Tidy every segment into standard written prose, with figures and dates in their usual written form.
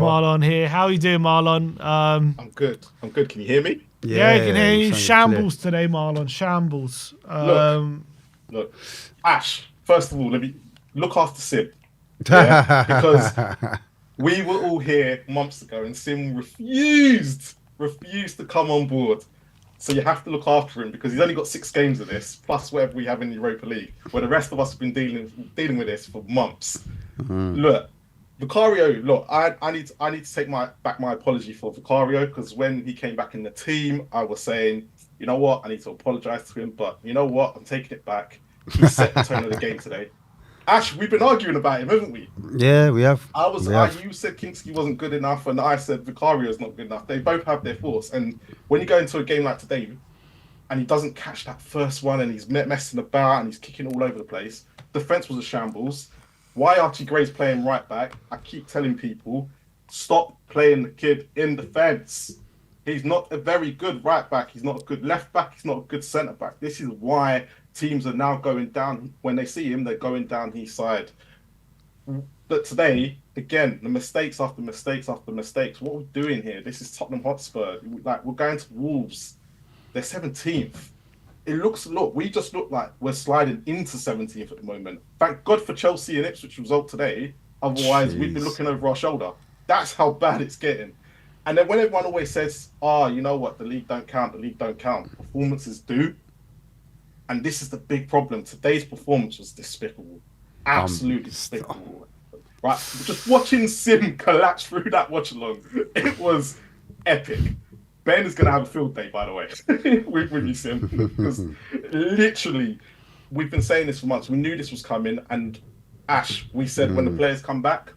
Marlon here. How are you doing, Marlon? I'm good. I'm good. Can you hear me? Yeah, you can hear you. sounding Shambles today, Marlon. Shambles. Look. Ash, first of all, let me look after Sim. Yeah? Because clear. we were all here months ago and Sim refused to come on board. So you have to look after him because he's only got 6 games of this, plus whatever we have in the Europa League, where the rest of us have been dealing with this for months. Look, Vicario, look, I need to take back my apology for Vicario because when he came back in the team, I was saying, you know what, I need to apologise to him, but you know what, I'm taking it back. He set the tone of the game today. Ash, we've been arguing about him, haven't we? Yeah, we have. You said Kingsley wasn't good enough, and I said Vicario's not good enough. They both have their faults, and when you go into a game like today, and he doesn't catch that first one, and he's messing about, and he's kicking all over the place. Defense was a shambles. Why Archie Gray's playing right back? I keep telling people, stop playing the kid in defense. He's not a very good right back. He's not a good left back. He's not a good centre back. This is why teams are now going down. When they see him, they're going down his side. But today, again, the mistakes after mistakes after mistakes. What we're doing here, this is Tottenham Hotspur. Like, we're going to Wolves. They're 17th. We just look like we're sliding into 17th at the moment. Thank God for Chelsea and Ipswich result today. Otherwise, we'd be looking over our shoulder. That's how bad it's getting. And then when everyone always says, you know what, the league don't count, performances do. And this is the big problem. Today's performance was despicable. Absolutely despicable. Right? Just watching Sim collapse through that watch along, it was epic. Ben is going to have a field day, by the way, with you, Sim. Because literally, we've been saying this for months. We knew this was coming. And Ash, we said when the players come back,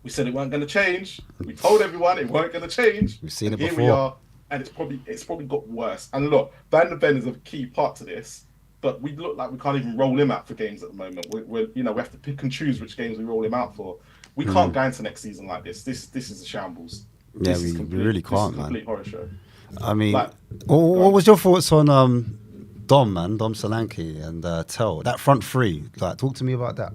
we said it weren't going to change. We told everyone it weren't going to change. We've seen it here before. We are, and it's probably got worse. And look, Van der Ven is a key part to this, but we look like we can't even roll him out for games at the moment. We have to pick and choose which games we roll him out for. We can't go into next season like this. This is a shambles. Yeah, we really can't, man. Complete horror show. I mean, what was your thoughts on Dom Solanke and Tel? That front three. Like, talk to me about that.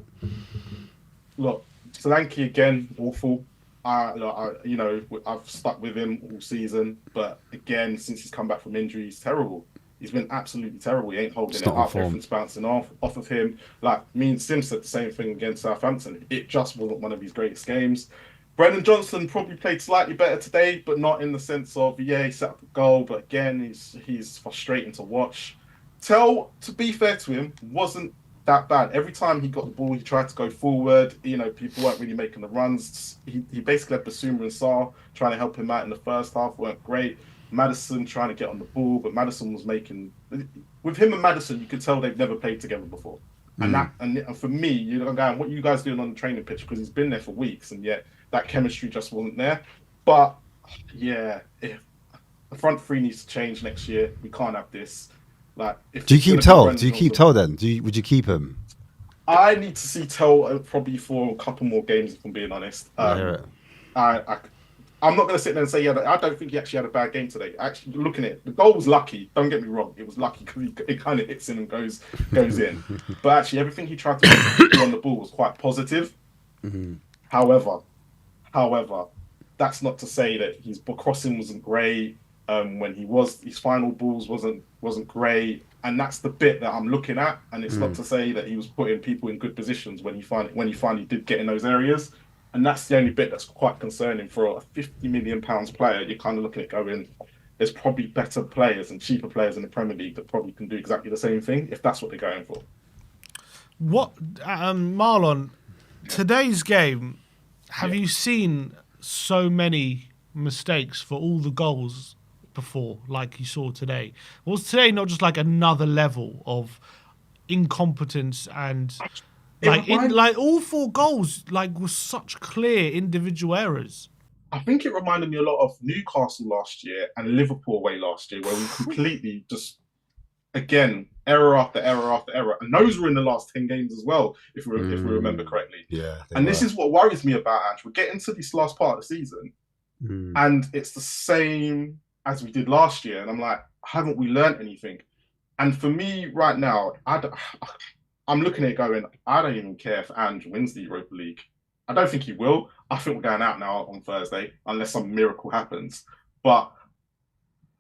Look, Solanke again, awful. I've stuck with him all season, but again, since he's come back from injury, he's terrible. He's been absolutely terrible. He ain't holding it up. Everything's bouncing off of him. Like, me and Sim said the same thing against Southampton. It just wasn't one of his greatest games. Brendan Johnson probably played slightly better today, but not in the sense of, he set up a goal, but again, he's frustrating to watch. Tel, to be fair to him, wasn't that bad. Every time he got the ball, he tried to go forward. People weren't really making the runs. He basically had Basuma and Sarr trying to help him out in the first half, weren't great. Madison trying to get on the ball, but Madison was making... With him and Madison, you could tell they've never played together before. And for me, you're going, what are you guys doing on the training pitch? Because he's been there for weeks, and yet that chemistry just wasn't there. But yeah, if the front three needs to change next year, we can't have this. Like, do you keep Tel? Do you keep Tel then? Would you keep him? I need to see Tel probably for a couple more games, if I'm being honest. I'm not going to sit there and say, I don't think he actually had a bad game today. Actually, looking at it, the goal was lucky. Don't get me wrong. It was lucky because it kind of hits in and goes in. But actually, everything he tried to do on the ball was quite positive. However, that's not to say that his crossing wasn't great. When his final balls wasn't great. And that's the bit that I'm looking at. And it's not to say that he was putting people in good positions when he finally did get in those areas. And that's the only bit that's quite concerning for a £50 million player. You're kind of looking at going, there's probably better players and cheaper players in the Premier League that probably can do exactly the same thing if that's what they're going for. What, Marlon, today's game, have you seen so many mistakes for all the goals before, like you saw today? Was today not just like another level of incompetence and... Like all 4 goals, were such clear individual errors. I think it reminded me a lot of Newcastle last year and Liverpool away last year, where we completely just, again, error after error after error. And those were in the last 10 games as well, if we remember correctly. Yeah. This is what worries me about Ange. We're getting to this last part of the season, and it's the same as we did last year. And I'm like, haven't we learned anything? And for me right now, I'm looking at it going, I don't even care if Ange wins the Europa League. I don't think he will. I think we're going out now on Thursday, unless some miracle happens. But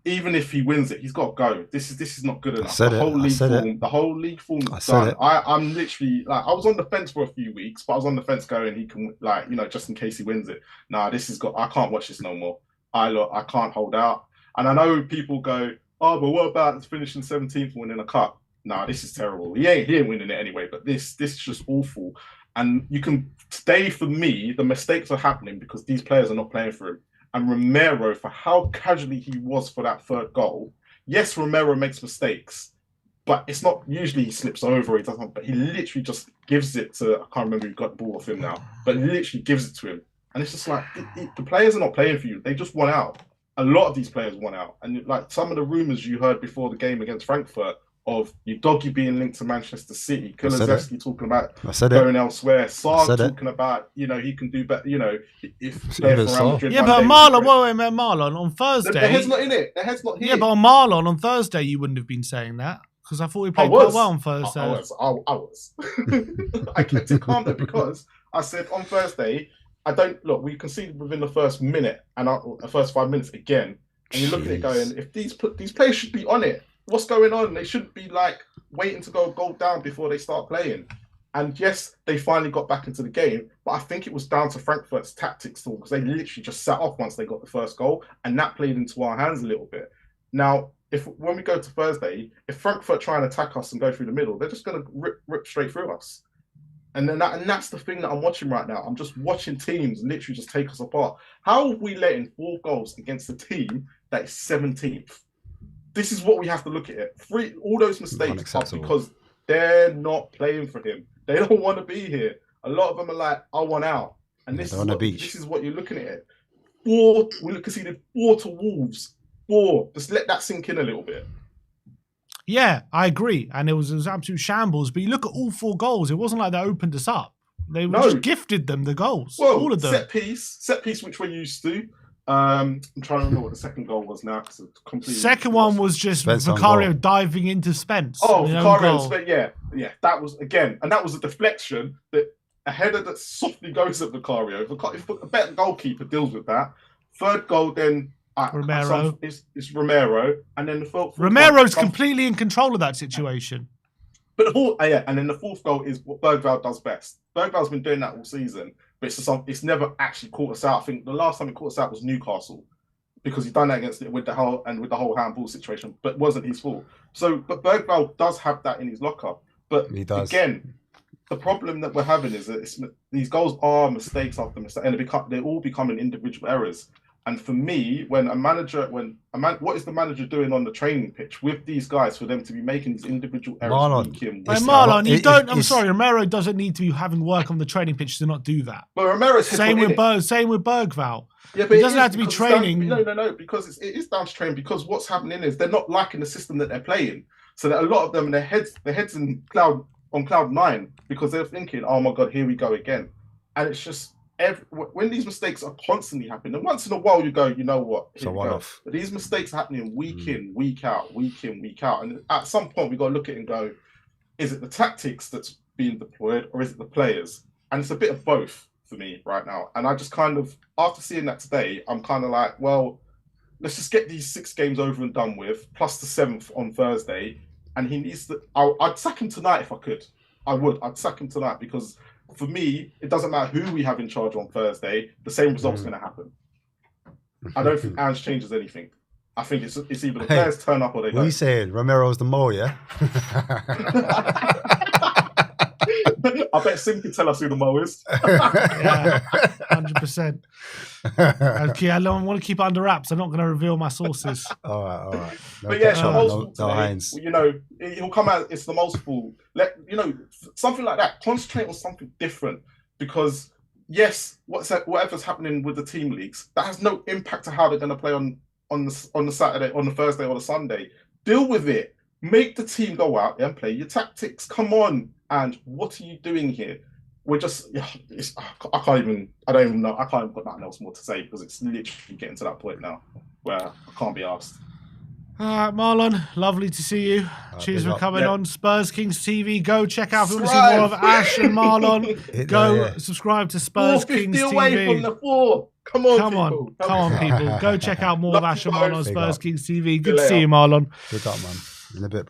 even if he wins it, he's got to go. This is not good enough. The whole league form is done. I'm literally like, I was on the fence for a few weeks, but I was on the fence going, he can, like, you know, just in case he wins it. Nah, I can't watch this no more. I can't hold out. And I know people go, oh, but what about finishing 17th and winning a cup? Nah, this is terrible. He ain't winning it anyway, but this is just awful. And today for me, the mistakes are happening because these players are not playing for him. And Romero, for how casually he was for that third goal, yes, Romero makes mistakes, but it's not usually he slips over, he doesn't, but he literally just gives it to, I can't remember who got the ball off him now, but literally gives it to him. And it's just like, the players are not playing for you. They just want out. A lot of these players want out. And like some of the rumours you heard before the game against Frankfurt of Udogie being linked to Manchester City, Kulusevski talking about going elsewhere, Sarr talking about, you know, he can do better, you know, if playing for Real Madrid. Yeah, but Marlon, on Thursday. Their head's not in it. Their head's not here. Yeah, but on Marlon, on Thursday, you wouldn't have been saying that because I thought he played quite well on Thursday. I was. I kept it calm though because I said on Thursday, we conceded within the first minute and the first 5 minutes again. And you're looking at it going, if these players should be on it. What's going on? They shouldn't be like waiting to go goal down before they start playing. And yes, they finally got back into the game, but I think it was down to Frankfurt's tactics still because they literally just sat off once they got the first goal, and that played into our hands a little bit. Now, when we go to Thursday, if Frankfurt try and attack us and go through the middle, they're just going to rip straight through us. And that's the thing that I'm watching right now. I'm just watching teams literally just take us apart. How have we let in 4 goals against a team that is 17th? This is what we have to look at. All those mistakes are because they're not playing for him. They don't want to be here. A lot of them are like, I want out. And this is what you're looking at. We conceded 4 to Wolves. 4. Just let that sink in a little bit. Yeah, I agree. And it was absolute shambles. But you look at all 4 goals. It wasn't like they opened us up. They just gifted them the goals. Well, all of them. Set piece, which we're used to. I'm trying to remember what the second goal was now. Second one was just Vicario diving into Spence. Oh, Vicario and Spence, yeah. That was, again, and that was a deflection, that a header that softly goes at Vicario. If a better goalkeeper deals with that. Third goal, then Romero. It's Romero, and then the fourth. Romero's completely in control of that situation. But and then the fourth goal is what Bergvall does best. Bergvall's been doing that all season. But it's never actually caught us out. I think the last time it caught us out was Newcastle because he done that against it with the whole handball situation, but it wasn't his fault. But Bergvall does have that in his locker. But he does. Again, the problem that we're having is that these goals are mistakes after mistakes, and they're all becoming individual errors. And for me, what is the manager doing on the training pitch with these guys for them to be making these individual errors? I'm sorry, Romero doesn't need to be having work on the training pitch to not do that. But Romero's same with Bergvall. Yeah, but he doesn't have to be training. No, because it is down to training. Because what's happening is they're not liking the system that they're playing. So that a lot of them, their heads on cloud 9 because they're thinking, oh my god, here we go again. And it's just. When these mistakes are constantly happening, and once in a while you go, you know what? But these mistakes are happening week in, week out. And at some point, we got to look at it and go, is it the tactics that's being deployed or is it the players? And it's a bit of both for me right now. And I just kind of, after seeing that today, I'm kind of like, well, let's just get these 6 games over and done with, plus the 7th on Thursday. And he needs to, I'd sack him tonight if I could. I'd sack him tonight because for me, it doesn't matter who we have in charge on Thursday, the same result's going to happen. I don't think Ange changes anything. I think it's either the players turn up or they don't. What are you saying? Romero's the mole, yeah? I bet Sim can tell us who the mo is. Yeah, 100%. Okay, I don't want to keep it under wraps. I'm not going to reveal my sources. All right. No, but yeah, you know, he'll come out. It's the most full. Something like that. Concentrate on something different because yes, whatever's happening with the team leagues, that has no impact to how they're going to play on the Saturday, on the Thursday or the Sunday. Deal with it. Make the team go out there and play your tactics. Come on. And what are you doing here? We're just, I don't even know. I can't even got nothing else more to say because it's literally getting to that point now where I can't be asked. Marlon, lovely to see you. Cheers big for up. coming Yeah. on Spurs Kings TV. Go check out if you want to see more of Ash and Marlon. Go subscribe to Spurs 450 Kings away TV. from the 4. Come on, Come on, people. come on, people. Go check out more of Love Ash you and Marlon on both. Spurs up. Kings TV. you Good to see later. you, Marlon. Big up, man. In a bit, bro.